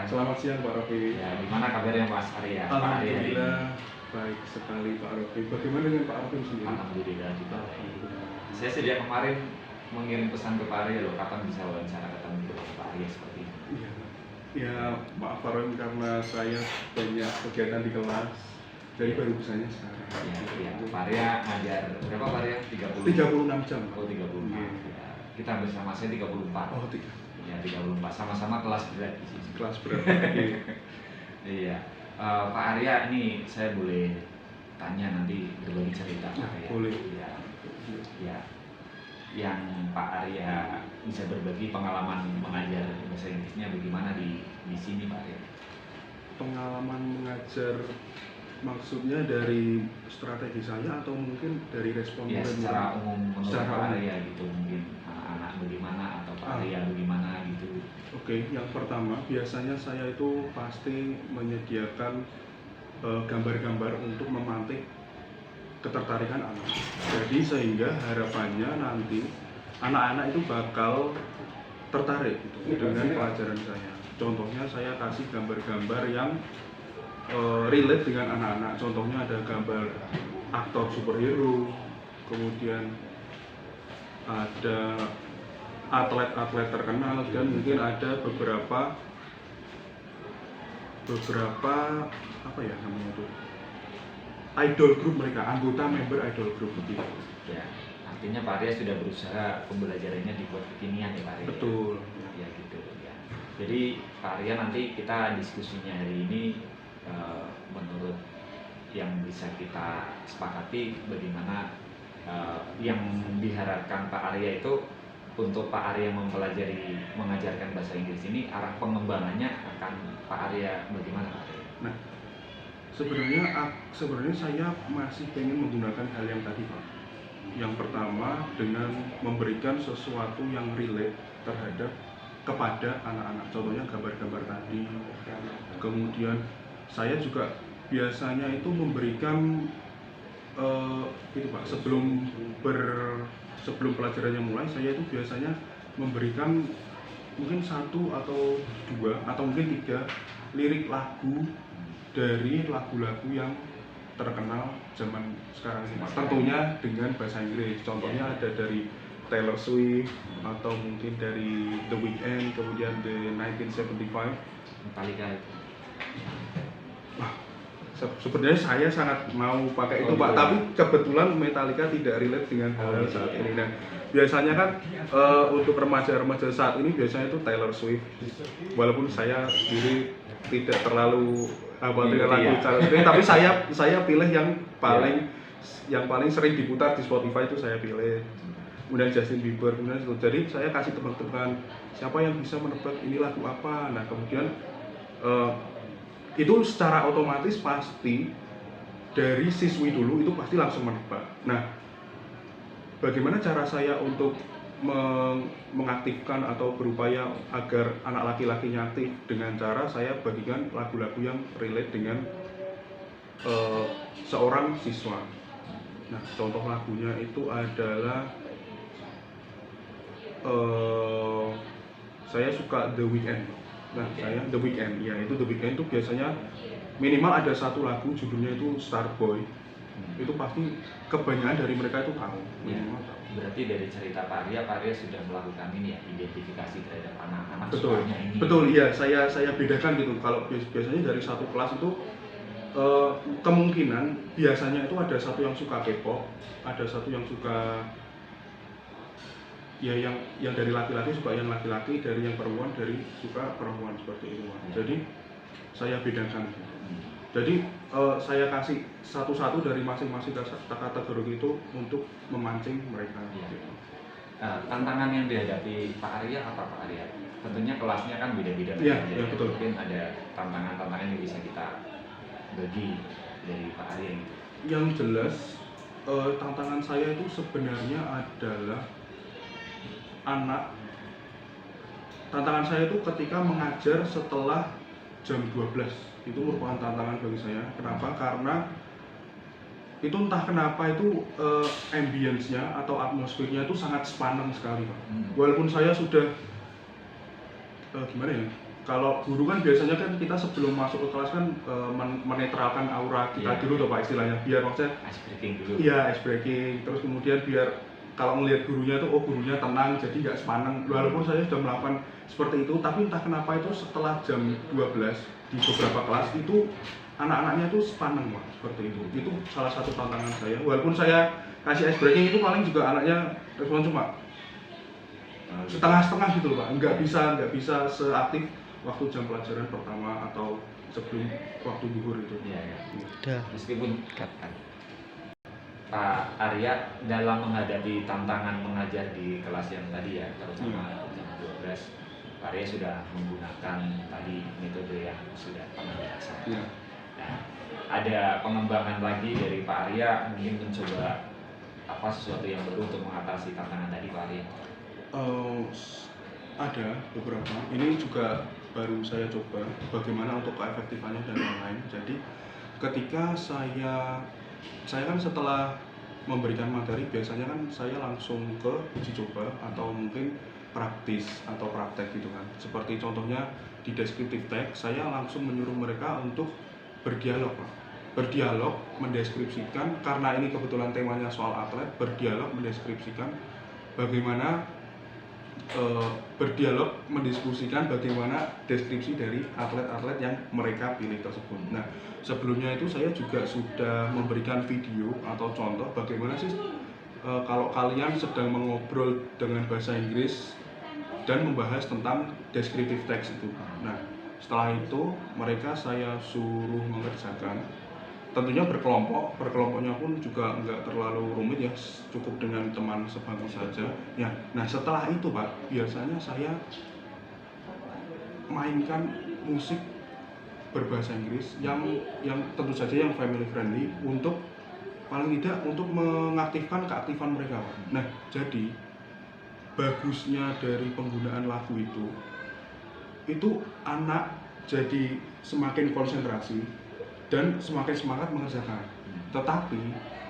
Selamat siang Pak Rofi. Ya, gimana kabarnya Mas Arya? Alhamdulillah baik sekali Pak Rofi. Bagaimana dengan Pak Rofi sendiri? Alhamdulillah juga. Alhamdulillah. Saya sejak kemarin mengirim pesan ke Pak Arya loh, kapan bisa wawancara ketemu Pak Arya seperti ini. Iya. Ya maaf Pak Rofi karena saya banyak kegiatan di kelas, jadi baru bisanya sekarang. Ya, Pak Arya ngajar berapa Pak Arya? 36 jam. Oh 36. Ya. Kita bersama saya 34. Oh 3. Ya 34, sama-sama kelas berat di sini. Kelas berapa? Iya. Pak Arya, ini saya boleh tanya nanti berbagi cerita Pak Arya. Boleh. Ya. Yang Pak Arya bisa berbagi pengalaman mengajar bahasa Inggrisnya bagaimana di sini Pak Arya? Pengalaman mengajar maksudnya dari strategi saya atau mungkin dari respon Ya, secara umum menurut Pak Arya gitu, mungkin anak-anak bagaimana atau Pak Arya bagaimana gitu. Oke, yang pertama biasanya saya itu pasti menyediakan gambar-gambar untuk memantik ketertarikan anak. Jadi sehingga harapannya nanti anak-anak itu bakal tertarik gitu, dengan pelajaran saya. Contohnya saya kasih gambar-gambar yang relate dengan anak-anak. Contohnya ada gambar aktor superhero, kemudian ada atlet-atlet terkenal, dan mungkin ada beberapa apa ya namanya itu, idol group mereka, anggota member idol group gitu. Ya, artinya Pak Arya sudah berusaha pembelajarannya dibuat kekinian ya Pak Arya. Betul. Ya gitu ya. Jadi Pak Arya nanti kita diskusinya hari ini menurut yang bisa kita sepakati bagaimana yang diharapkan Pak Arya itu untuk Pak Arya mempelajari mengajarkan bahasa Inggris ini, arah pengembangannya akan Pak Arya bagaimana Pak Arya? Nah, sebenarnya saya masih pengen menggunakan hal yang tadi Pak. Yang pertama dengan memberikan sesuatu yang relate terhadap kepada anak-anak. Contohnya gambar-gambar tadi. Kemudian saya juga biasanya itu memberikan itu Pak, sebelum pelajarannya mulai, saya itu biasanya memberikan mungkin 1 atau 2 atau mungkin 3 lirik lagu dari lagu-lagu yang terkenal zaman sekarang ini, tentunya dengan bahasa Inggris. Contohnya ada dari Taylor Swift atau mungkin dari The Weeknd, kemudian The 1975. Metallica itu. Sebenarnya saya sangat mau pakai itu Pak, tapi kebetulan Metallica tidak relate dengan hal saat ini. Nah, biasanya kan untuk remaja-remaja saat ini biasanya itu Taylor Swift. Walaupun saya sendiri tidak terlalu dengan lagu Taylor Swift, tapi saya pilih yang paling sering diputar di Spotify itu saya pilih. Kemudian Justin Bieber, kemudian itu. Jadi saya kasih tebak-tebakan siapa yang bisa menebak ini lagu apa. Nah, kemudian itu secara otomatis pasti dari siswi dulu itu pasti langsung menebak. Nah, bagaimana cara saya untuk mengaktifkan atau berupaya agar anak laki-lakinya aktif? Dengan cara saya bagikan lagu-lagu yang relate dengan seorang siswa. Nah, contoh lagunya itu adalah saya suka The Weeknd. Nah, saya The Weeknd, ya itu The Weeknd itu biasanya minimal ada 1 lagu judulnya itu Starboy. Itu pasti kebanyakan dari mereka itu tahu. Ya, berarti dari cerita Pak Arya sudah melakukan ini ya, identifikasi terhadap anak-anak betul, sukanya ini. Betul, iya, saya bedakan gitu. Kalau biasanya dari 1 kelas itu kemungkinan biasanya itu ada 1 yang suka K-pop, ada 1 yang suka ya yang dari laki-laki suka yang laki-laki, dari yang perempuan dari suka perempuan, seperti itu. Jadi saya bedakan. Jadi saya kasih satu-satu dari masing-masing kategori itu untuk memancing mereka. Tantangan yang dihadapi Pak Arya apa Pak Arya? Tentunya kelasnya kan beda-beda. Ya, betul. Mungkin ada tantangan-tantangan yang bisa kita bagi dari Pak Arya gitu. Yang jelas tantangan saya itu sebenarnya adalah tantangan saya itu ketika mengajar setelah jam 12. Itu merupakan tantangan bagi saya. Kenapa? Karena itu entah kenapa itu ambience-nya atau atmosfernya itu sangat sepaneng sekali Pak. Walaupun saya sudah gimana ya, Kalau guru kan biasanya kan kita sebelum masuk ke kelas kan menetralkan aura kita Iya. dulu tuh Pak istilahnya, biar maksudnya Ice breaking dulu. iya ice breaking, terus kemudian biar kalau melihat gurunya tuh oh gurunya tenang jadi nggak sepaneng. Walaupun saya sudah melakukan seperti itu, tapi entah kenapa itu setelah jam 12 di beberapa kelas itu anak-anaknya tuh sepaneng Pak, seperti itu. Itu salah satu tantangan saya. Walaupun saya kasih ice breaking itu paling juga anaknya respon cuma setengah-setengah gitu loh Pak, nggak bisa seaktif waktu jam pelajaran pertama atau sebelum waktu zuhur itu. Iya, ya. Udah. Meskipun Pak Arya dalam menghadapi tantangan mengajar di kelas yang tadi ya, terutama jam 12, Pak Arya sudah menggunakan tadi metode yang sudah pernah biasa. Iya. Nah, ada pengembangan lagi dari Pak Arya, mungkin mencoba apa sesuatu yang baru untuk mengatasi tantangan tadi Pak Arya? Ada beberapa. Ini juga baru saya coba bagaimana untuk keefektifannya dan lain-lain. Jadi ketika saya kan setelah memberikan materi biasanya kan saya langsung ke uji coba atau mungkin praktis atau praktek gitu kan. Seperti contohnya di descriptive text saya langsung menyuruh mereka untuk berdialog Pak. Berdialog mendeskripsikan, karena ini kebetulan temanya soal atlet, berdialog mendeskripsikan bagaimana berdialog mendiskusikan bagaimana deskripsi dari atlet-atlet yang mereka pilih tersebut. Nah, sebelumnya itu saya juga sudah memberikan video atau contoh bagaimana sih kalau kalian sedang mengobrol dengan bahasa Inggris dan membahas tentang descriptive text itu. Nah, setelah itu mereka saya suruh mengerjakan. Tentunya berkelompoknya pun juga nggak terlalu rumit ya, cukup dengan teman sebangku saja. Ya, nah setelah itu Pak, biasanya saya mainkan musik berbahasa Inggris yang tentu saja yang family friendly untuk paling tidak untuk mengaktifkan keaktifan mereka Pak. Nah, jadi bagusnya dari penggunaan lagu itu anak jadi semakin konsentrasi dan semakin semangat mengerjakan. Tetapi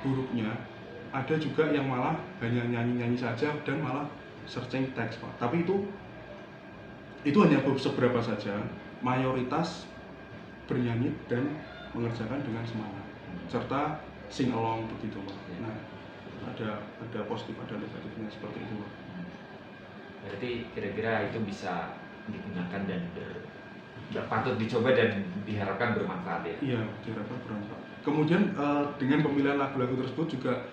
buruknya ada juga yang malah hanya nyanyi-nyanyi saja dan malah searching teks Pak. Tapi itu hanya beberapa saja. Mayoritas bernyanyi dan mengerjakan dengan semangat serta sing along begitu Pak. Nah, ada positif ada negatifnya seperti itu Pak. Berarti kira-kira itu bisa digunakan dan patut dicoba dan diharapkan bermanfaat ya? Iya, diharapkan bermanfaat. Kemudian dengan pemilihan lagu-lagu tersebut juga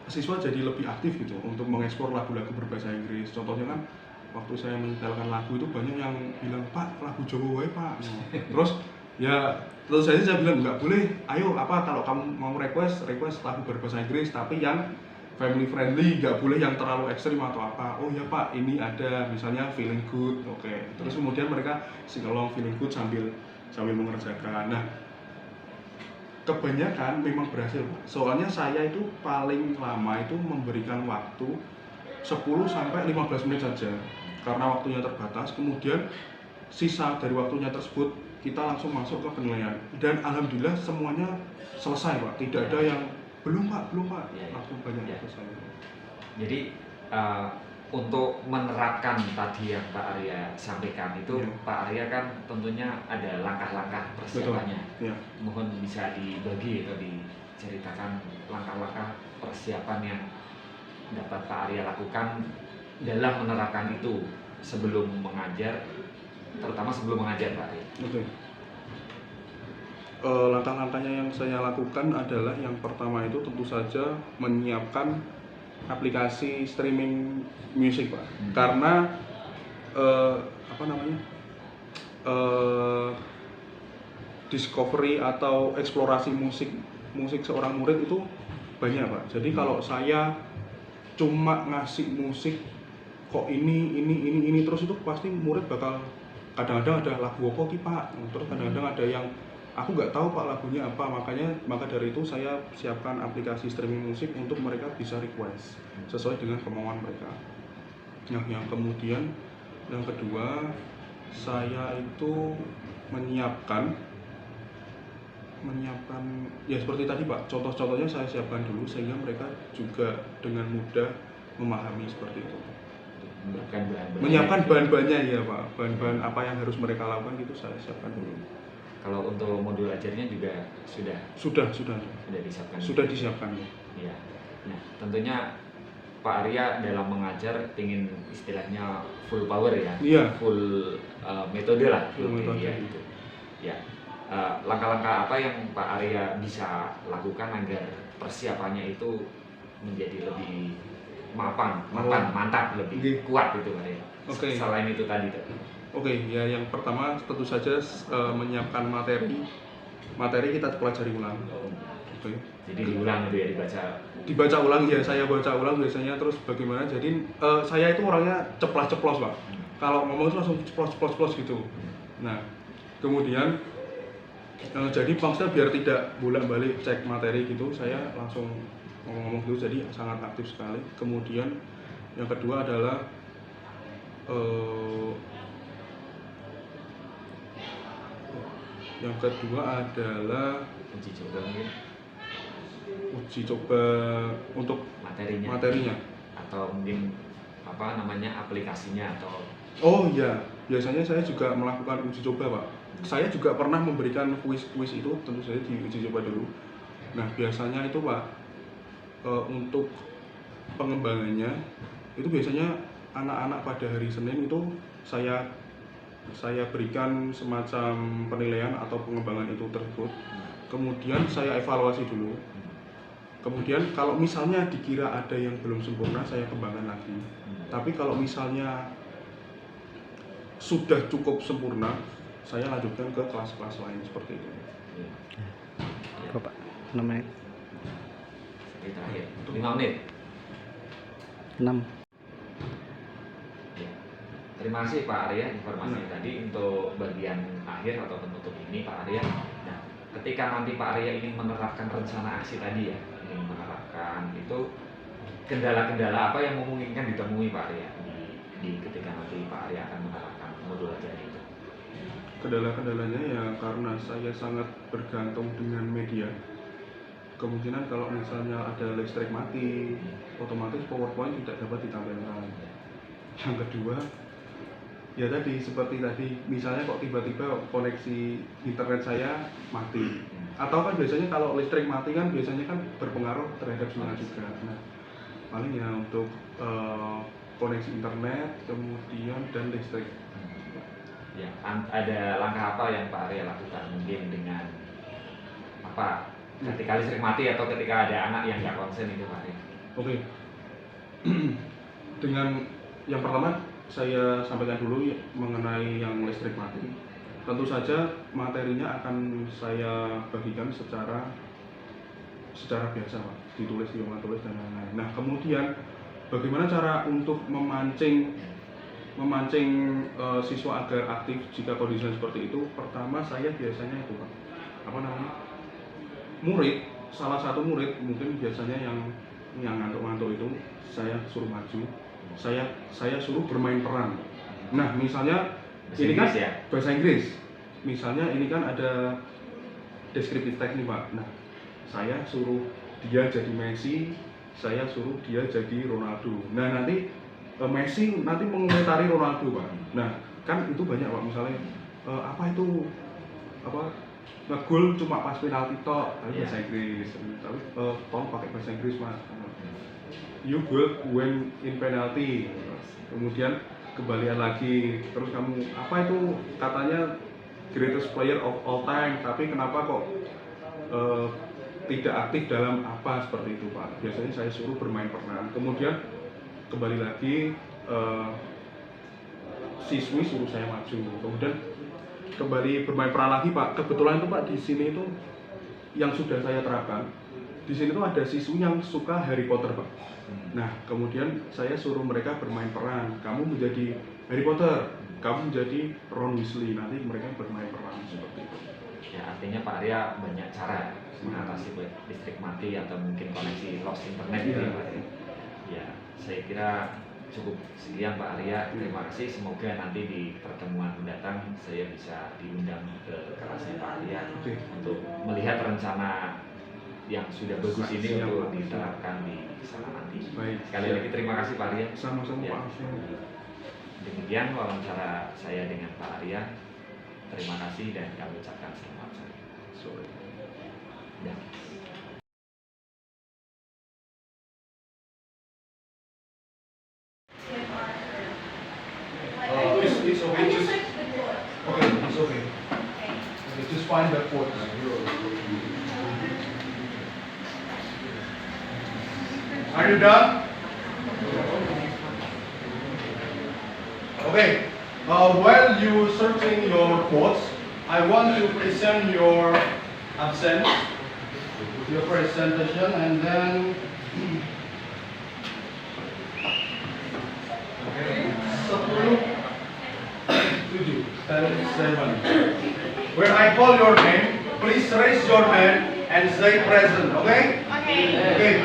siswa jadi lebih aktif gitu untuk mengekspor lagu-lagu berbahasa Inggris. Contohnya kan waktu saya menyetelkan lagu itu banyak yang bilang, Pak lagu Jawa wae Pak. Terus ya terus saya bilang nggak boleh. Ayo apa kalau kamu mau request lagu berbahasa Inggris tapi yang family friendly, nggak boleh yang terlalu ekstrim atau apa. Oh ya Pak, ini ada misalnya feeling good, oke. Terus kemudian mereka sing along feeling good sambil mengerjakan. Nah, kebanyakan memang berhasil Pak. Soalnya saya itu paling lama itu memberikan waktu 10 sampai 15 menit saja karena waktunya terbatas. Kemudian sisa dari waktunya tersebut kita langsung masuk ke penilaian dan alhamdulillah semuanya selesai Pak. Tidak ada yang belum Pak, langsung banyak selesai. Jadi untuk menerapkan tadi yang Pak Arya sampaikan itu, Pak Arya kan tentunya ada langkah-langkah persiapannya. Ya. Mohon bisa dibagi atau diceritakan langkah-langkah persiapan yang dapat Pak Arya lakukan dalam menerapkan itu sebelum mengajar, terutama sebelum mengajar Pak Arya. Oke. Langkah-langkahnya yang saya lakukan adalah yang pertama itu tentu saja menyiapkan aplikasi streaming musik Pak. Karena discovery atau eksplorasi musik seorang murid itu banyak Pak. Jadi kalau saya cuma ngasih musik kok ini terus itu pasti murid bakal kadang-kadang ada lagu apa ki Pak, terus kadang-kadang ada yang aku nggak tahu Pak lagunya apa, maka dari itu saya siapkan aplikasi streaming musik untuk mereka bisa request sesuai dengan kemauan mereka. Yang kemudian yang kedua saya itu menyiapkan ya seperti tadi Pak, contoh-contohnya saya siapkan dulu sehingga mereka juga dengan mudah memahami seperti itu. menyiapkan bahan-bahannya ya Pak, bahan-bahan apa yang harus mereka lakukan gitu saya siapkan dulu. Kalau untuk modul ajarnya juga Sudah disiapkan. Sudah disiapkan. Ya. Nah, tentunya Pak Arya dalam mengajar ingin istilahnya full power ya, Iya. full metode lah, Full metode. ya gitu. Ya, langkah-langkah apa yang Pak Arya bisa lakukan agar persiapannya itu menjadi lebih mantap, lebih kuat itu Pak Arya. Selain itu tadi. Ya yang pertama tentu saja menyiapkan materi kita pelajari ulang. Jadi diulang itu ya, dibaca ulang ya, saya baca ulang biasanya. Terus bagaimana, jadi saya itu orangnya ceplos Pak. Kalau ngomong itu langsung ceplos gitu. Nah kemudian jadi maksudnya biar tidak bolak-balik cek materi gitu, saya langsung ngomong gitu, jadi sangat aktif sekali. Kemudian yang kedua adalah uji coba untuk materinya atau mungkin aplikasinya atau. Oh iya, biasanya saya juga melakukan uji coba Pak. Saya juga pernah memberikan kuis itu, tentu saja diuji coba dulu. Nah biasanya itu Pak, untuk pengembangannya itu biasanya anak-anak pada hari Senin itu saya berikan semacam penilaian atau pengembangan itu tersebut. Kemudian saya evaluasi dulu. Kemudian kalau misalnya dikira ada yang belum sempurna, saya kembangkan lagi. Tapi kalau misalnya sudah cukup sempurna, saya lanjutkan ke kelas-kelas lain seperti itu. Pak, 6 menit. 5 menit. 6. Terima kasih Pak Arya informasinya tadi. Untuk bagian akhir atau penutup ini Pak Arya, nah ketika nanti Pak Arya ingin menerapkan rencana aksi tadi ya, ingin menerapkan itu, kendala-kendala apa yang memungkinkan ditemui Pak Arya di ketika nanti Pak Arya akan menerapkan modul ajar itu? Kendala-kendalanya ya karena saya sangat bergantung dengan media. Kemungkinan kalau misalnya ada listrik mati, otomatis PowerPoint tidak dapat ditampilkan. Yang kedua, ya tadi seperti tadi, misalnya kok tiba-tiba koneksi internet saya mati, atau kan biasanya kalau listrik mati kan biasanya kan berpengaruh terhadap sinyal juga. Nah paling ya untuk koneksi internet, kemudian dan listrik. Ya, ada langkah apa yang Pak Arya lakukan mungkin dengan apa ketika listrik mati atau ketika ada anak yang nggak konsen itu Pak Arya? Oke. Dengan yang pertama saya sampaikan dulu mengenai yang listrik mati. Tentu saja materinya akan saya bagikan secara biasa Pak, ditulis di ruang tulis dan lain-lain. Nah kemudian bagaimana cara untuk memancing siswa agar aktif jika kondisinya seperti itu? Pertama saya biasanya itu Pak, salah satu murid mungkin biasanya yang ngantuk-ngantuk itu saya suruh maju, saya suruh bermain peran. Nah misalnya ini kan bahasa Inggris, misalnya ini kan ada deskriptif teks nih Pak. Nah saya suruh dia jadi Messi, saya suruh dia jadi Ronaldo. Nah nanti Messi nanti mengomentari Ronaldo Pak. Nah kan itu banyak Pak, misalnya ngegol cuma pas penalti tok, tapi bahasa Inggris. Tapi tolong pakai bahasa Inggris Mas. You goal when in penalty. Kemudian kembalian lagi, terus kamu apa itu katanya greatest player of all time, tapi kenapa kok tidak aktif dalam apa, seperti itu Pak. Biasanya saya suruh bermain peran. Kemudian kembali lagi siswi suruh saya maju. Kemudian kembali bermain peran lagi Pak. Kebetulan itu Pak di sini itu yang sudah saya terapkan. Di sini tuh ada siswi yang suka Harry Potter Pak. Nah kemudian saya suruh mereka bermain peran. Kamu menjadi Harry Potter, kamu menjadi Ron Weasley. Nanti mereka bermain peran seperti itu. Ya artinya Pak Arya banyak cara mengatasi listrik mati atau mungkin koneksi lost internet gitu ya Pak Arya. Ya saya kira cukup sekian Pak Arya. Terima kasih. Semoga nanti di pertemuan mendatang saya bisa diundang ke kelasnya Pak Arya untuk melihat rencana yang sudah bagus ini untuk diterapkan di sana nanti. Sekali lagi terima kasih Pak Arya. Sama-sama Pak. demikian wawancara saya dengan Pak Arya. Terima kasih dan kami ucapkan selamat sore. Ya. It's okay. It's okay. Just find the quote. Are you done? Okay. While you searching your quotes, I want to present your absence, your presentation, and then 7. When I call your name, please raise your hand and say present, okay? Okay.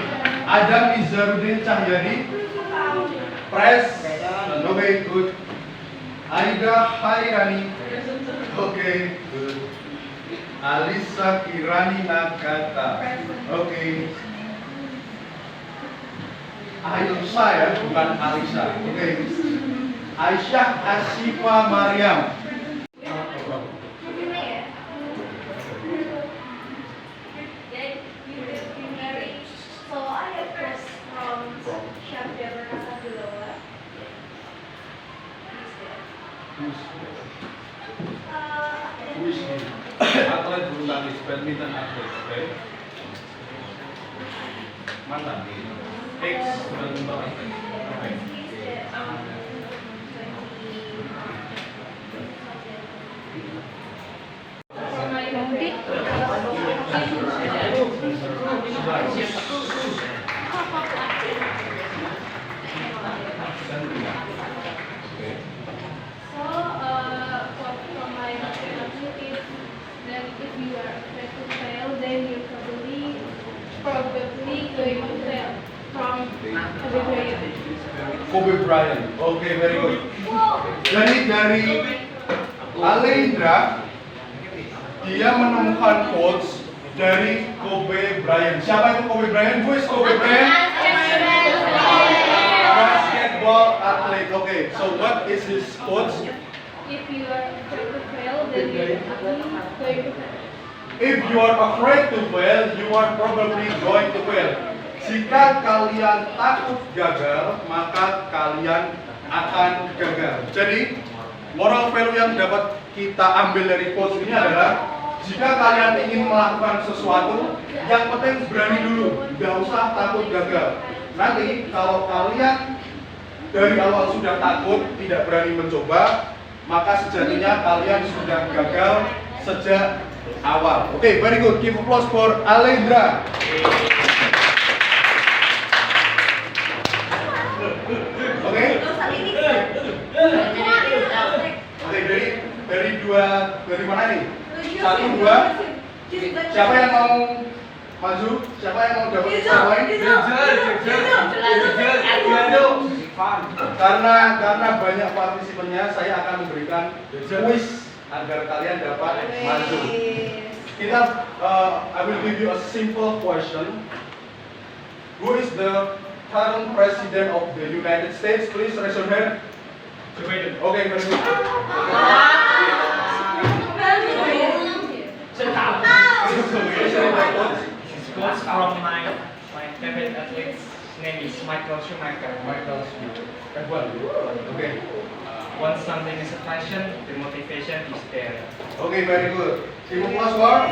Adam Izzaruddin Cahyadi. Present. Okay, good. Aida Hairani. Okay, good. Alisa Kirani Nagata. Okay. Aisyah ya, bukan Alisa. Okay. Aisyah Asifa Mariam. Atlet bulu tangkis, badminton atlet, oke? Mantan. X badminton atlet, oke? Kobe Bryant. Oke, very good. Jadi dari Alendra, dia menemukan quotes dari Kobe Bryant. Siapa itu Kobe Bryant? Who is Kobe Bryant? Basketball athlete. Okay, so what is his quotes? If you are afraid to fail, then you're going to fail. If you are afraid to fail, you are probably going to fail. Jika kalian takut gagal, maka kalian akan gagal. Jadi, moral value yang dapat kita ambil dari quotes ini adalah jika kalian ingin melakukan sesuatu, yang penting berani dulu, nggak usah takut gagal. Nanti kalau kalian dari awal sudah takut, tidak berani mencoba, maka sejatinya kalian sudah gagal sejak awal. Oke, very good. Give applause for Alendra. Oke. Oke, dari mana nih? 1, 2. Siapa yang mau maju? Siapa yang mau dapat poin? Karena banyak partisipannya, saya akan memberikan quiz agar kalian dapat maju. I will give you a simple question. Who is the current president of the United States? Please raise your hand. Joe Biden. Okay, very good. Quotes from my favorite athlete's name is Michael Schumacher. Okay. Once something is a passion, the motivation is there. Okay, very good. Give applause for.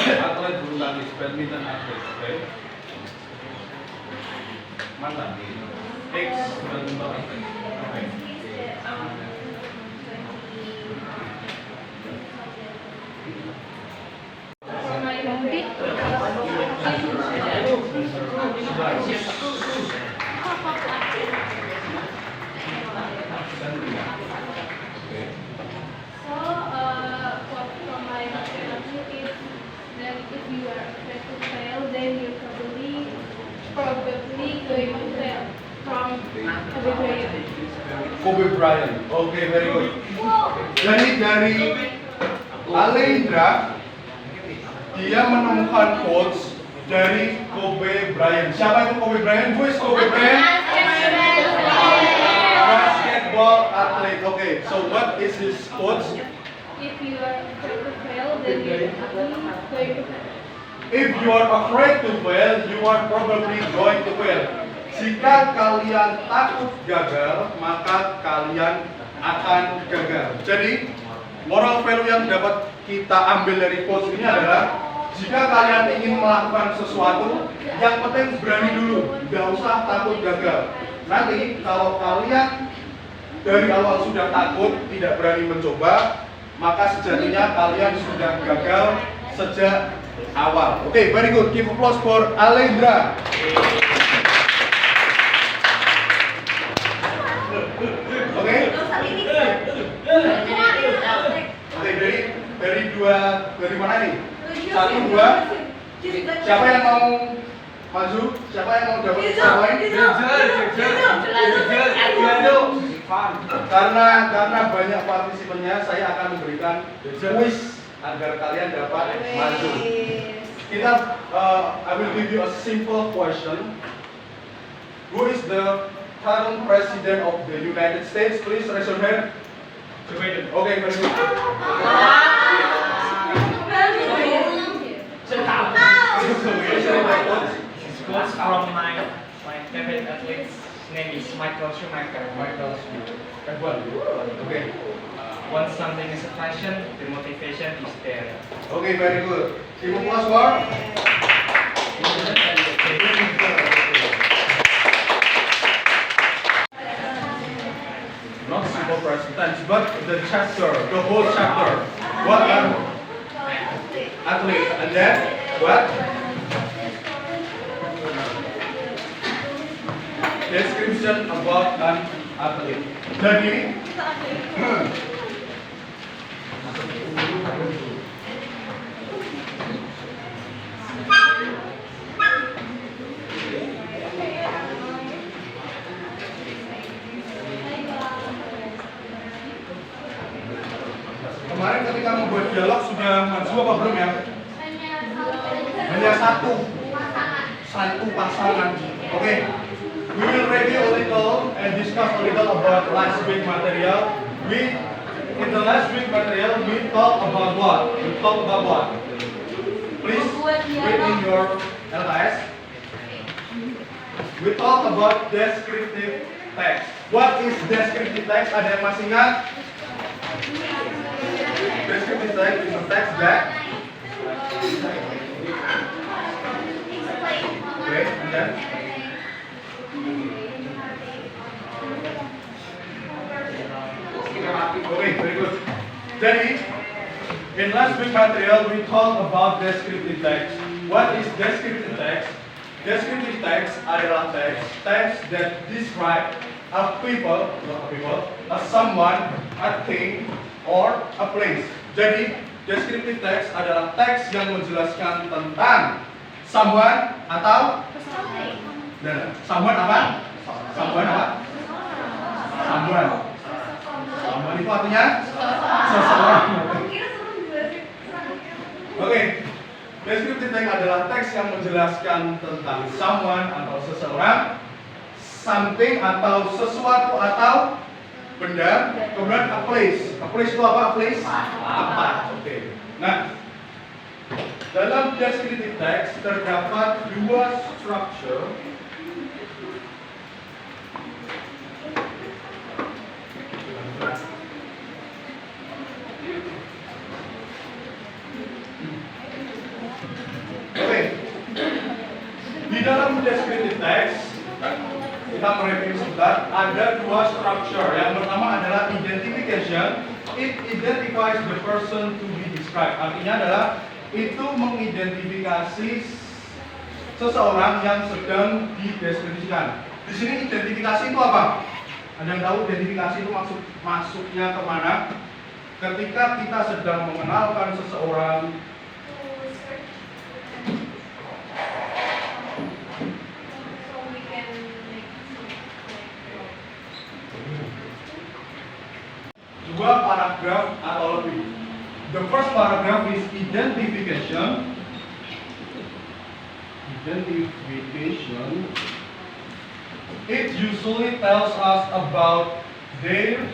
Atlet bulu tangkis, badminton atlet, oke? Mantan. X badminton atlet, oke? If you are afraid to Kobe Bryant. Kobe Bryant. Oke, very good. Jadi dari Alendra dia menemukan quotes dari Kobe Bryant. Siapa itu Kobe Bryant? Who is Kobe Bryant? Basketball athlete. Okay, so what is his quotes? If you are afraid to fail, then you are going to fail. If you are afraid to fail, you are probably going to fail. Jika kalian takut gagal, maka kalian akan gagal. Jadi, moral value yang dapat kita ambil dari quotes ini adalah jika kalian ingin melakukan sesuatu, yang penting berani dulu, nggak usah takut gagal. Nanti kalau kalian dari awal sudah takut, tidak berani mencoba, maka sejatinya kalian sudah gagal sejak awal. Oke, very good. Give applause for Alendra. Oke. Oke, dari mana nih? Satu, dua. Siapa yang mau maju? Siapa yang mau dapat poin? Karena banyak partisipannya, saya akan memberikan quiz agar kalian dapat maju. Kita, I will give you a simple question. Who is the current president of the United States? Please raise your hand. Joe Biden. Okay, very good. Quotes from my favorite athlete's name is Michael Schumacher. Okay. Once something is a passion, the motivation is there. Okay, very good. Give applause for. Not simple present tense, but the chapter, the whole chapter. What are athlete? And then what? Description about an athlete. Jadi, kemarin ketika membuat dialog sudah maju apa belum ya? Hanya satu pasangan. Oke. We will review a little and discuss a little about last week material. In the last week material, we talk about what? Please read in your LS. We talk about descriptive text. What is descriptive text? Ada yang masih ingat? Descriptive text is a text that. Okay, and then. Okay, very good. Jadi, in last week material we talk about descriptive text. What is descriptive text? Descriptive text adalah text that describe a people, a someone, a thing, or a place. Jadi, descriptive text adalah teks yang menjelaskan tentang someone atau someone apa? Someone apa? Someone itu artinya seseorang. Oke. Descriptive text adalah teks yang menjelaskan tentang someone atau seseorang, something atau sesuatu atau benda, kemudian a place. A place itu apa? A place? Tempat. Oke. Nah, dalam descriptive text terdapat dua structure. Oke. Di dalam descriptive text kita mereview sebentar, ada dua structure. Yang pertama adalah identification. It identifies the person to be described. Artinya adalah itu mengidentifikasi seseorang yang sedang dideskripsikan. Di sini identifikasi itu apa? Ada yang tahu identifikasi itu masuknya kemana? Ketika kita sedang mengenalkan seseorang, paragraf atau lebih. The first paragraph is identification. Identification. It usually tells us about their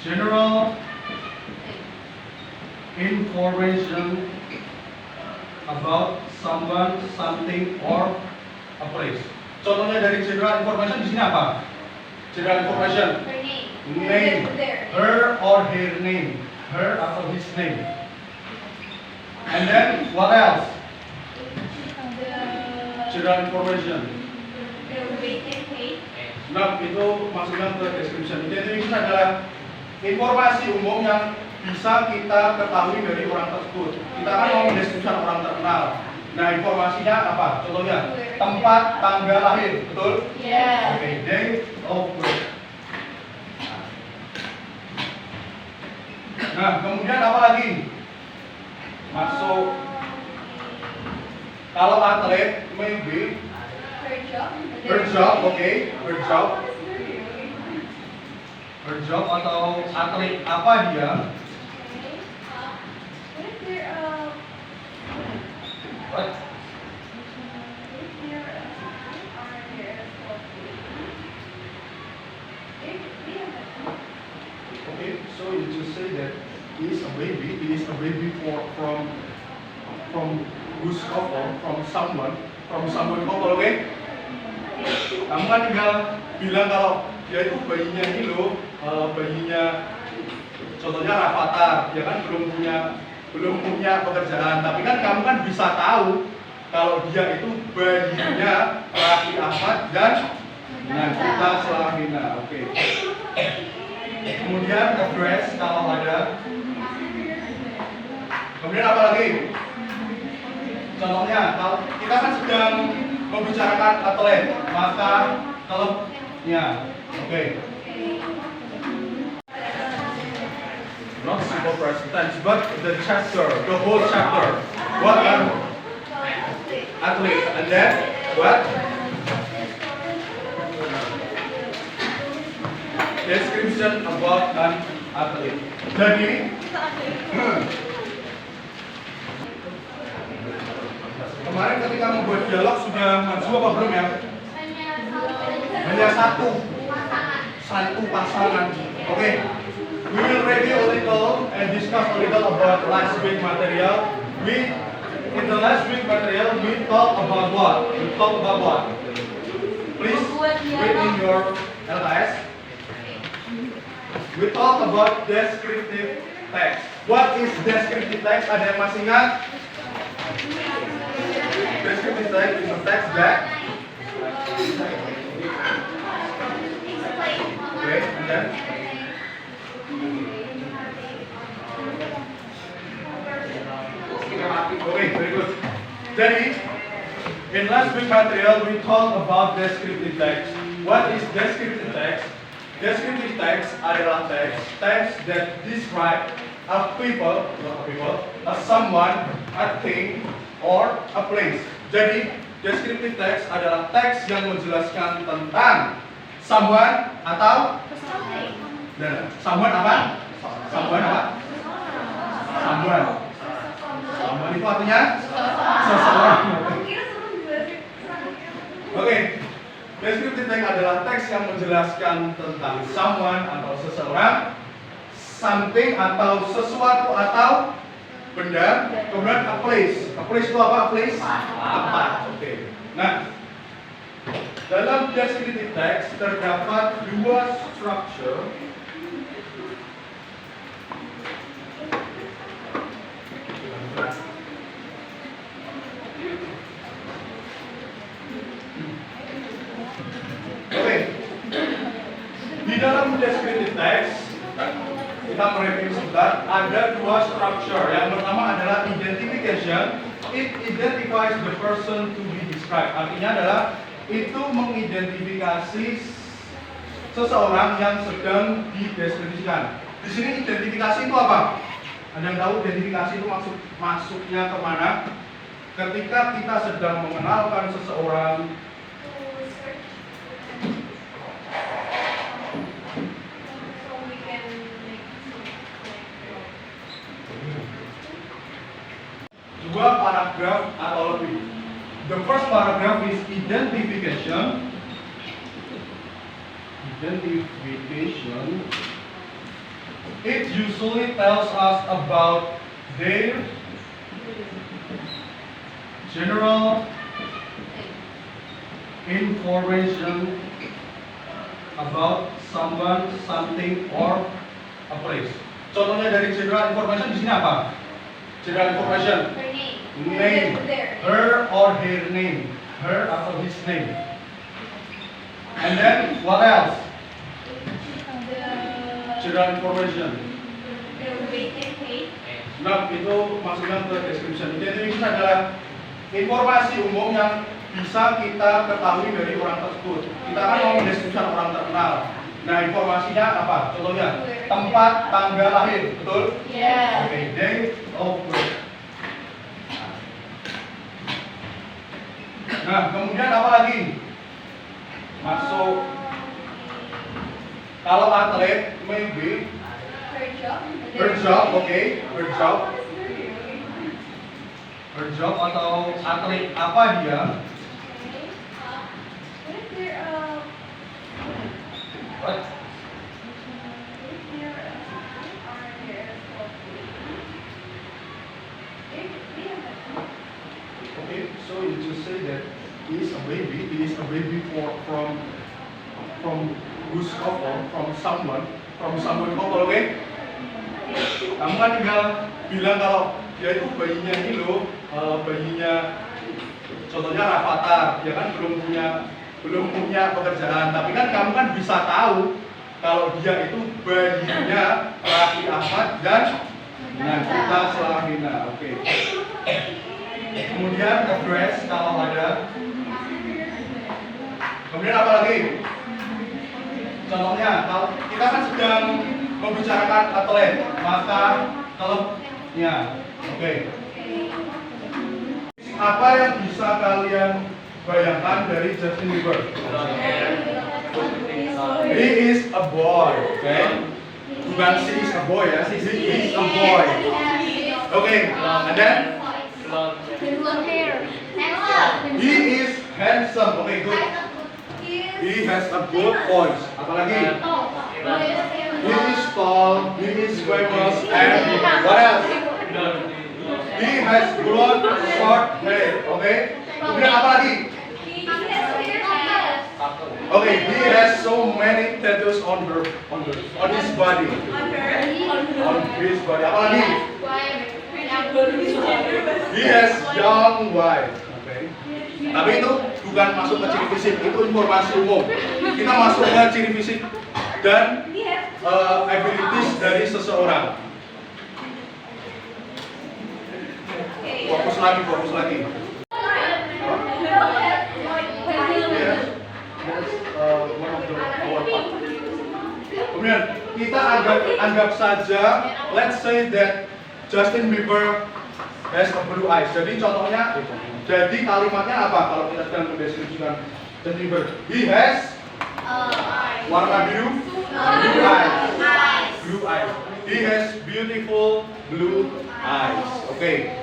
general information about someone, something, or a place. Contohnya dari general information di sini apa? General information. Her name. Name. There. Her or her name. Her atau his name. And then what else? General information. The weight and height. Nah, itu maksudnya ke description. Identification adalah informasi umum yang bisa kita ketahui dari orang tersebut. Kita kan mau mendeskripsikan orang terkenal. Nah, informasinya apa? Contohnya, tempat tanggal lahir, betul? Yeah. Oke, date of birth. Nah, kemudian apa lagi? Masuk. Kalau atlet, maybe Her job. her job, oke, her job. Her job atau atlet apa dia? What if they're What? Okay, so you just say that he is a baby. He is a baby from whose couple, from someone couple, oke? Kamu kan tinggal bilang kalau dia itu bayinya ini loh, bayinya contohnya Rafathar, dia kan belum punya pekerjaan, tapi kan kamu kan bisa tahu kalau dia itu bayinya Raffi Ahmad dan Nagita Slavina, oke? Kemudian address kalau ada. Kemudian apa lagi? Contohnya, kalau kita kan sedang membicarakan atlet, maka klubnya, oke? Not simple present tense, but the chapter, the whole chapter. What are athlete? And then what? Description about an athlete. Jadi, kemarin ketika membuat dialog sudah maju apa belum ya? Hanya satu pasangan. Oke. We will review a little and discuss a little about last week material. In the last week material, we talk about what? Please read in your LS. We talk about descriptive text. What is descriptive text? Ada yang masih ingat? Descriptive text is a text that. Okay, and then. Okay, very good. Jadi, in last week material we talk about descriptive text. What is descriptive text? Descriptive text adalah text that describe a people, a someone, a thing, or a place. Jadi, descriptive text adalah teks yang menjelaskan tentang someone atau someone apa? Someone apa? Someone itu artinya seseorang. Oke. Descriptive text adalah teks yang menjelaskan tentang someone atau seseorang, something atau sesuatu atau benda, kemudian a place. A place itu apa? A place? Tempat. Oke. Nah, dalam descriptive text terdapat dua structure. Oke. Di dalam descriptive text kita mereview sebentar, ada dua structure. Yang pertama adalah identification. It identifies the person to be described. Artinya adalah itu mengidentifikasi seseorang yang sedang dideskripsikan. Di sini identifikasi itu apa? Ada yang tahu identifikasi itu masuknya kemana? Ketika kita sedang mengenalkan seseorang. paragraf atau lebih. The first paragraph is identification. Identification. It usually tells us about their general information about someone, something, or a place. Contohnya dari general information di sini apa? General information. Her name. Name. Her or her name. Her atau his name. And then what else? General information. The weight and height. Nah, itu maksudnya ke description. Identification adalah informasi umum yang bisa kita ketahui dari orang tersebut. Kita kan mau mendeskripsikan orang terkenal. Nah, informasinya apa? Contohnya, tempat tanggal lahir, betul? Yeah. Oke, date of birth. Nah, kemudian apa lagi? Masuk. Kalau atlet, maybe Her job. oke, her job. Her job atau atlet apa dia? What is their What? Okay, so you just say that he is a baby. He is a baby from whose couple, from someone couple, oke? Kamu kan tinggal bilang kalau dia itu bayinya ini loh, bayinya contohnya Rafathar, dia kan belum punya pekerjaan, tapi kan kamu kan bisa tahu kalau dia itu bayinya Raffi Ahmad dan Nagita Slavina, oke? Kemudian address kalau ada. Kemudian apa lagi? Contohnya, kalau kita kan sedang membicarakan atlet, maka klubnya, oke? Apa yang bisa kalian bayangkan dari Justin Bieber? He is a boy, oke? Bukan she is a boy ya, he is a boy. Oke, and then Blonde hair. he is handsome, oke, good. He has a good voice. Apalagi? He is tall, he is famous, and what else? He has blonde short hair, oke? Kemudian apa lagi? Okay, he has so many tattoos on his body. On his body. Apa lagi? He has young wife. Okay. Tapi itu bukan masuk ke ciri fisik, itu informasi umum. Kita masuk ke ciri fisik dan abilities dari seseorang. Fokus lagi. Kemudian kita anggap saja, let's say that Justin Bieber has a blue eyes. Jadi contohnya, jadi kalimatnya apa kalau kita sedang mendeskripsikan Justin Bieber? He has warna biru, blue eyes. Blue eyes. He has beautiful blue eyes. Oke.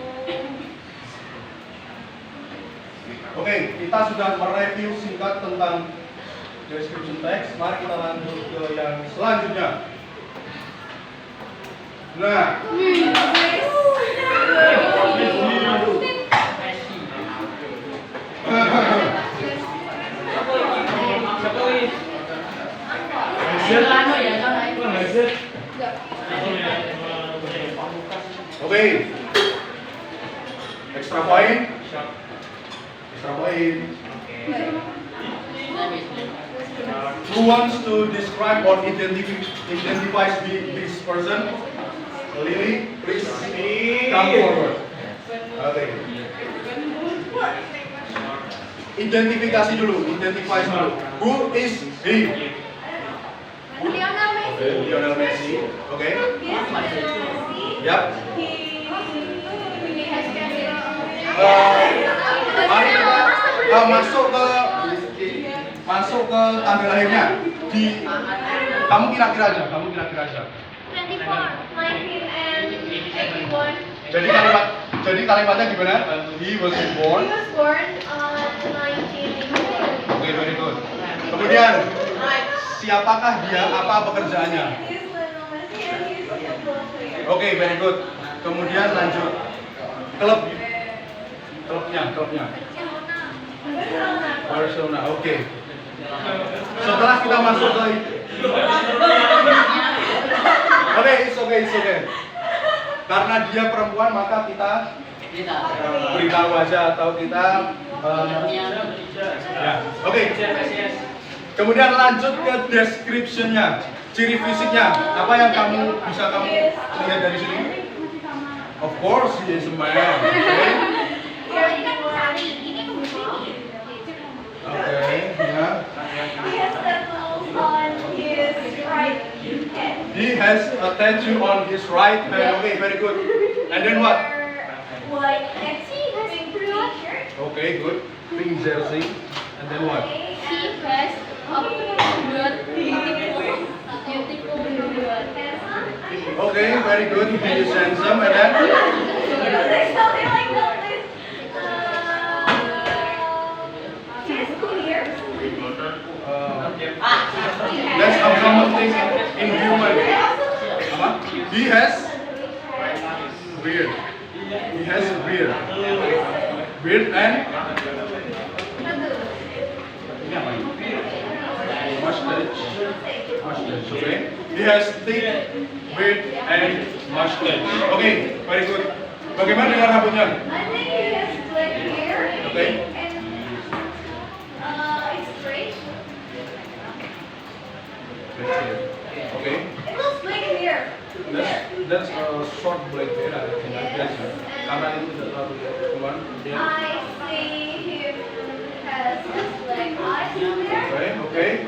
Oke, kita sudah mereview singkat tentang description text. Mari kita lanjut ke yang selanjutnya. Nah, oke, extra point. Who wants to describe or identifies this person? Lily, please come forward. Okay. Identifikasi dulu, identify dulu. Who is he? Lionel Messi. Okay. Yap. Mari kita masuk ke tanggal lahirnya. Kamu kira-kira aja. 24, 19, and 81. Jadi kalimat Jadi kalimatnya gimana? He was born. He was born on 1984. Oke, very good. Kemudian, siapakah dia? Apa pekerjaannya? He's Lionel Messi and he's a football player. Oke, very good. Kemudian lanjut. Klubnya. Barcelona. Oke. Setelah kita masuk ke Oke, it's okay. Karena dia perempuan maka kita beritahu aja atau kita ya. Oke. Kemudian lanjut ke description-nya, ciri fisiknya. Apa yang bisa kamu lihat dari sini? Of course, he is a man. Okay, yeah. He has tattoos on his right He has a tattoo on his right hand. hand. Okay, very good. And then what? Like, he has a blue shirt. Okay, good. Pink jersey. And then what? He has a beautiful blue beard. Okay, very good. He is handsome. And then? Something like that. He has cool hair. That's a common thing in human. Apa? He has beard. He has beard. Beard and ini apa ini? Mustache. Mustache. Okay. He has thick beard and mustache. Okay, very good. Bagaimana dengan rambutnya? I think he has black hair. Okay. And it's straight. Okay. It looks black hair. That's a short black hair. I think. Karena itu tidak terlalu cuman dia. I see him has black eyes in there. Okay.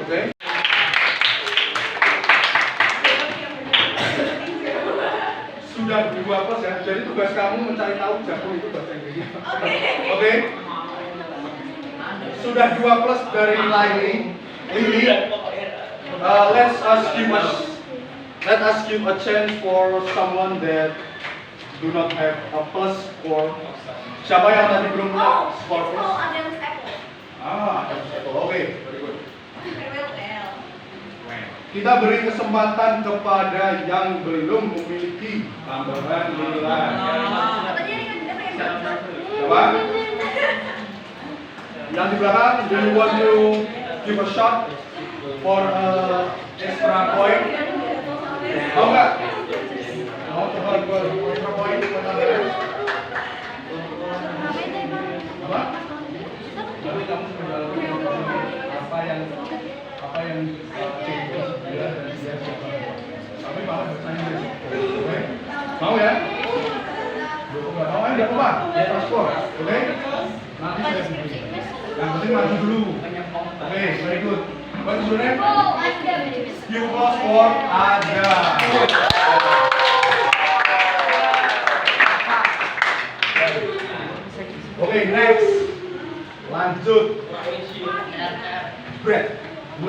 Sudah 2+ ya. Jadi tugas kamu mencari tahu jagung itu bahasa Inggrisnya. Oke. Sudah 2+ dari Lily. Let us give a chance for someone that do not have a plus score. Siapa yang tadi belum punya score It's plus? called Adam's apple. Oke, very good. Kita beri kesempatan kepada yang belum memiliki tambahan nilai. Coba. Yang di belakang, do you want to give a shot for extra point? Mau nggak? Mau coba buat extra point? Apa? Tapi kamu apa yang dia dan dia siapa? Tapi malah bertanya deh. Oke? Mau ya? Mau aja apa? Ya paspor, oke? Nanti saya sendiri. Yang penting maju dulu. Oke, very good. What's your name? You plus for ada. Oke, next. Lanjut. Bread. The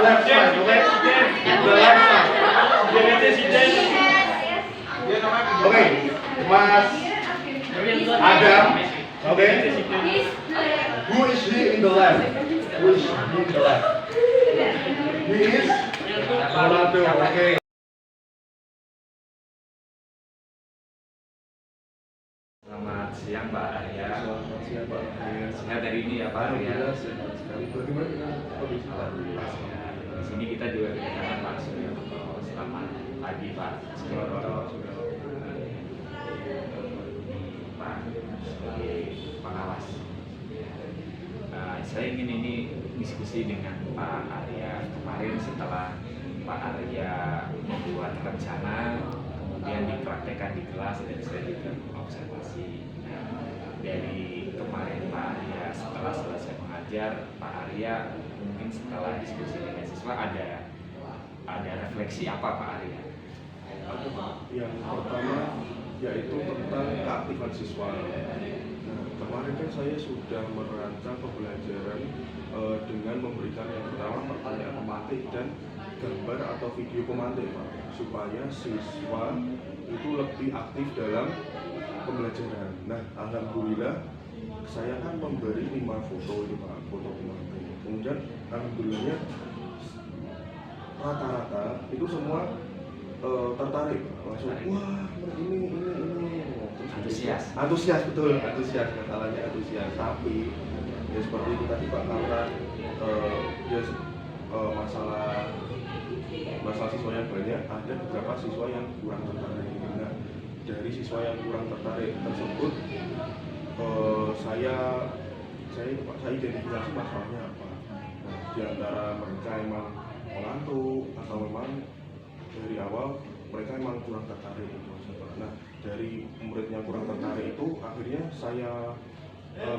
left side, okay? The left side. Okay, Mas Adam. Okay. Who is he in the left? Who is he in the left? He is Ronaldo. Okay. Selamat siang Pak Arya. Selamat siang Pak. Sehat hari ini ya Pak Arya. Sehat sekali. Bagaimana dengan kondisi Pak? Alhamdulillah. Di sini kita juga kedatangan Pak Suryanto. Selamat pagi Pak Suryanto. Pak sebagai pengawas. Saya ingin ini diskusi dengan Pak Arya. Kemarin setelah Pak Arya membuat rencana, kemudian dipraktekkan di kelas dan saya juga observasi. Dari kemarin Pak Arya setelah selesai mengajar, Pak Arya mungkin setelah diskusi dengan siswa ada refleksi apa Pak Arya? Yang pertama yaitu tentang keaktifan siswa. Nah, kemarin kan saya sudah merancang pembelajaran dengan memberikan yang pertama pertanyaan tematik dan gambar atau video pemantik Pak, supaya siswa itu lebih aktif dalam pembelajaran. Nah, alhamdulillah saya kan memberi 5 foto itu Pak, foto pemantik. Kemudian alhamdulillahnya rata-rata itu semua tertarik Pak. Langsung wah ini terus antusias betul, antusias, masalahnya antusias. Tapi ya seperti itu tadi Pak, karena ya masalah siswa yang banyak, ada beberapa siswa yang kurang tertarik. Nah, dari siswa yang kurang tertarik tersebut saya identifikasi masalahnya apa. Nah, di antara mereka emang mengantuk atau memang dari awal mereka emang kurang tertarik itu. Nah, dari murid yang kurang tertarik itu akhirnya saya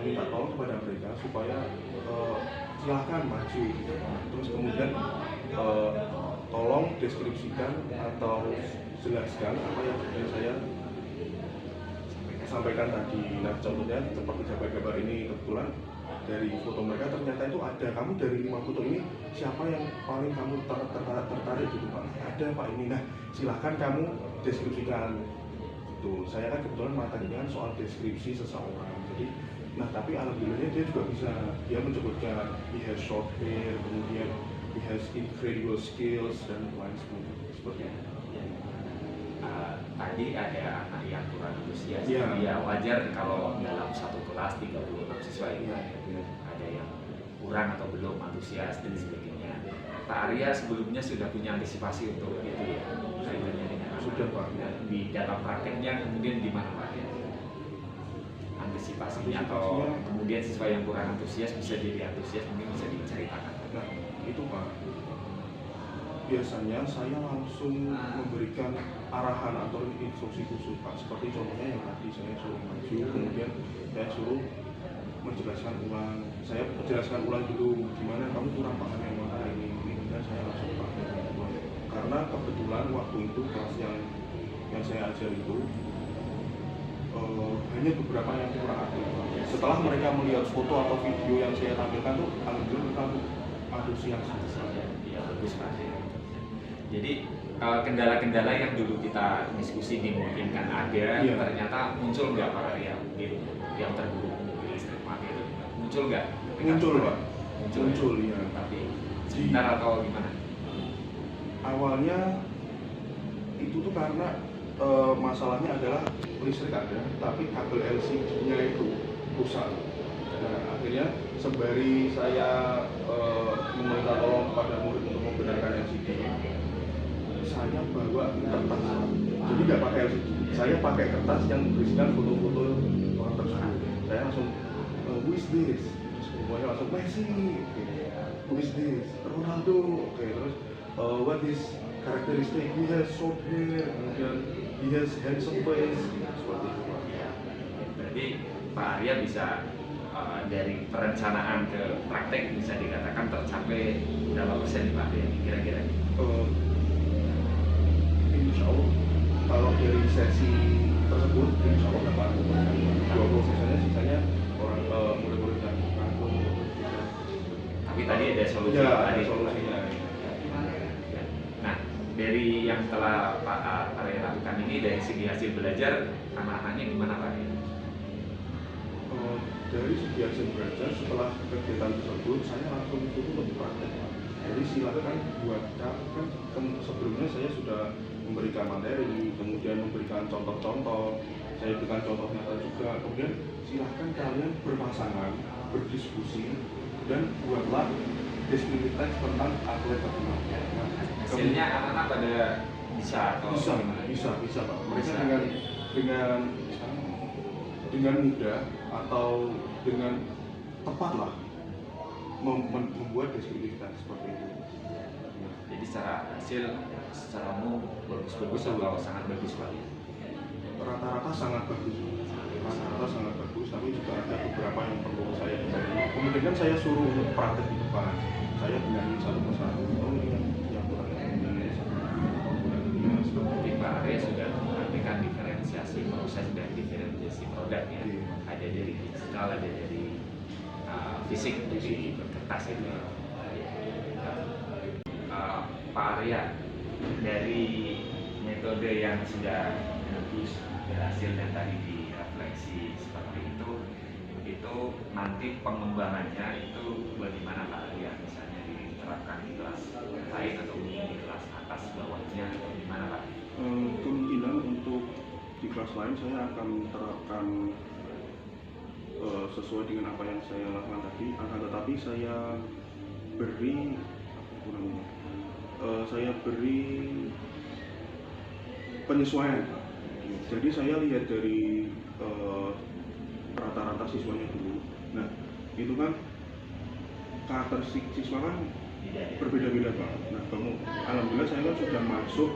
minta tolong kepada mereka supaya silahkan maju gitu. Terus kemudian tolong deskripsikan atau jelaskan apa yang sudah saya sampaikan tadi. Nah, contohnya seperti gambar ini, kebetulan dari foto mereka ternyata itu ada, kamu dari 5 foto ini siapa yang paling kamu tertarik gitu Pak? Ada Pak ini. Nah, silahkan kamu deskripsikan. Tuh, saya kan kebetulan materinya kan soal deskripsi seseorang. Jadi, nah tapi alhamdulillahnya dia juga bisa, dia menyebutkan he has short hair, kemudian he has incredible skills dan lain sebagainya seperti itu. Tadi ada anak yang kurang antusias, Iya. ya wajar kalau dalam satu kelas 36 siswa ini ada yang kurang atau belum antusias dan sebagainya. Pak Arya sebelumnya sudah punya antisipasi untuk itu ya, kaitannya dengan Sudah Pak. di dalam prakteknya kemudian di mana Pak? Antisipasinya atau kemudian siswa yang kurang antusias bisa jadi antusias, mungkin bisa diceritakan. Nah, itu Pak. Biasanya saya langsung memberikan arahan atau instruksi khusus Pak. Seperti contohnya yang tadi saya suruh maju, kemudian saya suruh menjelaskan ulang. Saya menjelaskan ulang dulu gimana kamu kurang paham yang mana ini, kemudian saya langsung pakai ulang. Karena kebetulan waktu itu kelas yang saya ajar itu hanya beberapa yang kurang aktif. Setelah mereka melihat foto atau video yang saya tampilkan tuh alhamdulillah mereka antusias. Ya bagus Pak. Jadi kendala-kendala yang dulu kita diskusi dimungkinkan ada, Iya. ternyata muncul nggak Pak Arya? Mungkin yang terburuk mungkin listrik mati itu muncul nggak? Muncul Pak. Muncul ya. Tapi sebentar atau gimana? Awalnya itu tuh karena masalahnya adalah listrik ada, tapi kabel LCD-nya itu rusak. Nah, akhirnya sembari saya meminta tolong pada murid untuk membenarkan LCD, saya bawa kertas. Jadi nggak pakai LCD, saya pakai kertas yang berisikan foto-foto orang tersebut. Saya langsung who is this? Terus semuanya langsung Messi. Who is this? Ronaldo. Oke, terus what is characteristic? He has short hair, kemudian he has handsome face. Seperti itu Pak. Berarti Pak Arya bisa dari perencanaan ke praktek bisa dikatakan tercapai berapa persen Pak Arya kira-kira? Insya Allah kalau dari sesi tersebut insya Allah dapat 20%, sisanya orang murid-murid yang rangkum. Tapi tadi ada solusi Ya, Pak ada Arya. solusinya. Nah, dari yang telah Pak Arya lakukan ini dari segi hasil belajar anak-anaknya gimana Pak Arya? Dari segi hasil belajar setelah kegiatan tersebut saya langsung itu lebih praktek Pak. Jadi silakan buat kan sebelumnya saya sudah memberikan materi, kemudian memberikan contoh-contoh, saya berikan contoh nyata juga. Kemudian silahkan kalian berpasangan, berdiskusi, dan buatlah deskripsi teks tentang atlet bagaimana. Nah, Hasilnya anak-anak pada bisa atau bisa gimana? bisa Pak. Mereka Bisa. dengan mudah atau dengan tepat lah membuat deskripsi teks seperti itu. Jadi secara hasil secara umum bagus-bagus atau sangat bagus Pak? Rata-rata sangat bagus, tapi juga ada beberapa yang perlu saya benahi. Kemudian kan saya suruh untuk praktek di depan, saya benahi satu persatu. Oh ini yang kurang ini, Jadi Pak Arya sudah mempraktikkan diferensiasi proses dan diferensiasi produk ya. Iya. Ada dari digital, ada dari fisik, dari kertas itu. Pak Pak Arya, dari metode yang sudah bagus berhasil dan tadi direfleksi seperti itu nanti pengembangannya itu bagaimana Pak Arya, misalnya diterapkan di kelas lain atau mungkin di kelas atas bawahnya atau gimana Pak? Kemungkinan untuk di kelas lain saya akan terapkan sesuai dengan apa yang saya lakukan tadi, akan tetapi saya beri penyesuaian. Jadi saya lihat dari rata-rata siswanya dulu. Nah, itu kan karakteristik siswa kan berbeda-beda Pak. Nah, alhamdulillah saya kan sudah masuk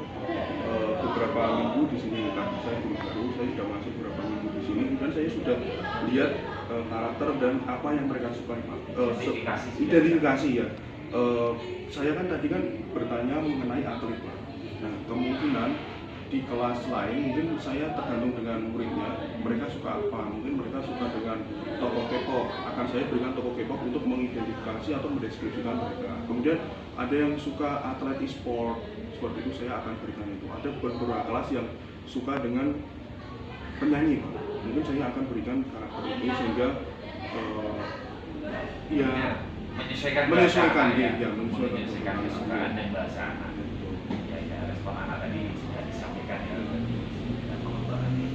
beberapa minggu di sini kan. Saya baru saya sudah masuk beberapa minggu di sini dan saya sudah lihat karakter dan apa yang mereka suka Pak. Identifikasi ya. Saya kan tadi kan bertanya mengenai atlet Pak. Nah, kemungkinan di kelas lain mungkin saya tergantung dengan muridnya, mereka suka apa, mungkin mereka suka dengan tokoh K-pop, akan saya berikan tokoh K-pop untuk mengidentifikasi atau mendeskripsikan mereka. Kemudian ada yang suka atlet e-sport, seperti itu saya akan berikan itu. Ada beberapa kelas yang suka dengan penyanyi Pak, mungkin saya akan berikan karakter ini sehingga menyesuaikan kesukaan dan bahasa anak. Ya, respon anak tadi sudah disampaikan ya, pengembangannya.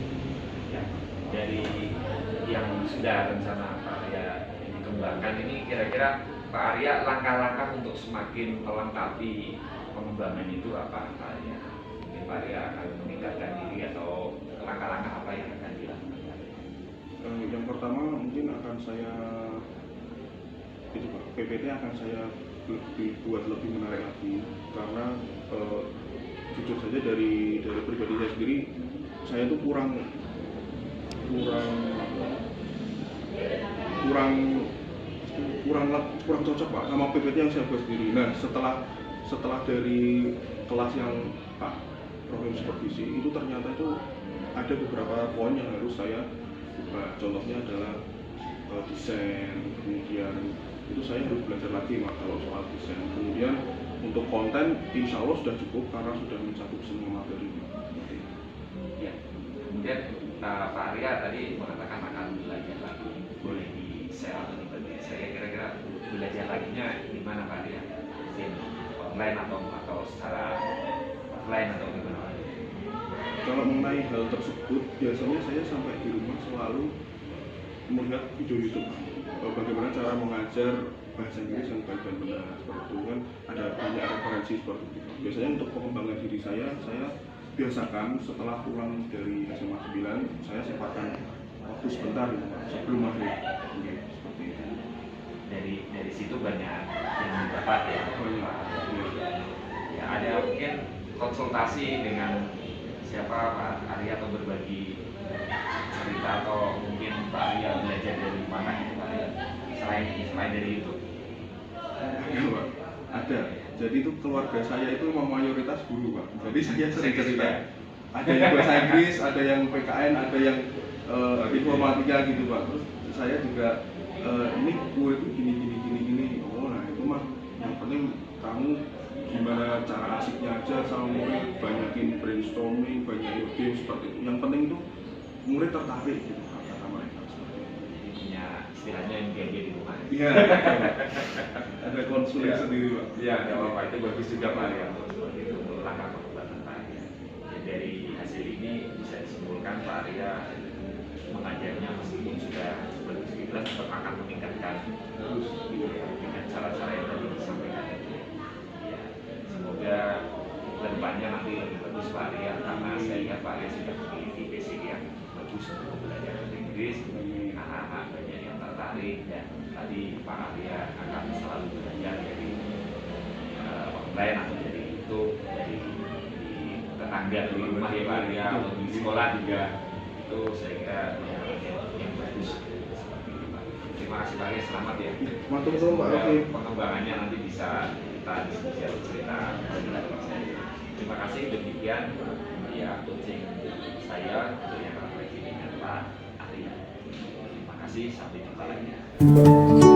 Ya, dari yang sudah rencana Pak Arya dikembangkan ini, kira-kira Pak Arya langkah-langkah untuk semakin melengkapi pengembangan itu apa Pak Arya? Mungkin Pak Arya akan meningkatkan diri atau langkah-langkah apa yang akan dilakukan? Yang pertama mungkin akan saya Pak, PPT akan saya buat lebih menarik lagi, karena jujur saja dari pribadi saya sendiri, saya itu kurang cocok Pak sama PPT yang saya buat sendiri. Nah, setelah dari kelas yang Pak program supervisi itu ternyata itu ada beberapa poin yang harus saya buka. Contohnya adalah desain, kemudian itu saya harus belajar lagi Pak kalau soal desain. Kemudian untuk konten insya Allah sudah cukup karena sudah mencakup semua materi. Ya. Kemudian Pak Arya tadi mengatakan akan belajar lagi, boleh di-share atau dibagi. Saya kira-kira belajar laginya di mana Pak Arya? Online atau secara offline atau gimana? Kalau mengenai hal tersebut, biasanya saya sampai di rumah selalu melihat video YouTube bagaimana cara mengajar bahasa Inggris yang baik dan benar, seperti itu kan ada banyak referensi seperti itu. Biasanya untuk pengembangan diri saya biasakan setelah pulang dari SMA 9 saya sempatkan waktu sebentar sebelum maghrib, seperti itu. Dari situ banyak yang didapat ya. Banyak. Ya, ada mungkin konsultasi dengan siapa Pak Arya atau berbagi cerita atau mungkin Pak Arya belajar dari mana gitu Pak Arya, selain dari itu? Ada. Jadi itu keluarga saya itu memang mayoritas guru Pak. Jadi saya sering cerita. Ya? Ada yang bahasa Inggris, ada yang PKN, ada yang informatika gitu Pak. Terus saya juga ini gue itu gini. Oh, nah itu mah yang penting kamu gimana cara asiknya aja sama murid, banyakin brainstorming, banyak ide seperti itu. Yang penting itu murid tertarik gitu kata mereka seperti itu. Jadi punya istilahnya yang dia di rumah. Iya. Ada konsulen sendiri Pak. Iya, nggak apa-apa, itu bagus juga Pak Arya untuk seperti itu, untuk langkah pengembangan Pak Arya. Jadi dari hasil ini bisa disimpulkan Pak Arya mengajarnya meskipun sudah berkesimpulan tetap akan meningkatkan terus gitu ya, dengan cara-cara yang tadi disampaikan itu. Ya, semoga kedepannya nanti lebih bagus Pak Arya, karena saya lihat Pak Arya sudah memiliki basic yang bagus untuk belajar bahasa Inggris. Anak-anak banyak yang tertarik dan tadi Pak Arya akan selalu belajar dari online atau dari YouTube, dari di tetangga di rumah ya Pak Arya, atau di sekolah juga. Itu saya kira yang bagus seperti itu Pak. Terima kasih Pak Arya, selamat ya. Matur nuwun Pak. Semoga Oke. pengembangannya nanti bisa kita diskusi atau cerita. Terima kasih, demikian ya coaching saya untuk yang refleksi dengan Pak Arya. Terima kasih, sampai jumpa lagi.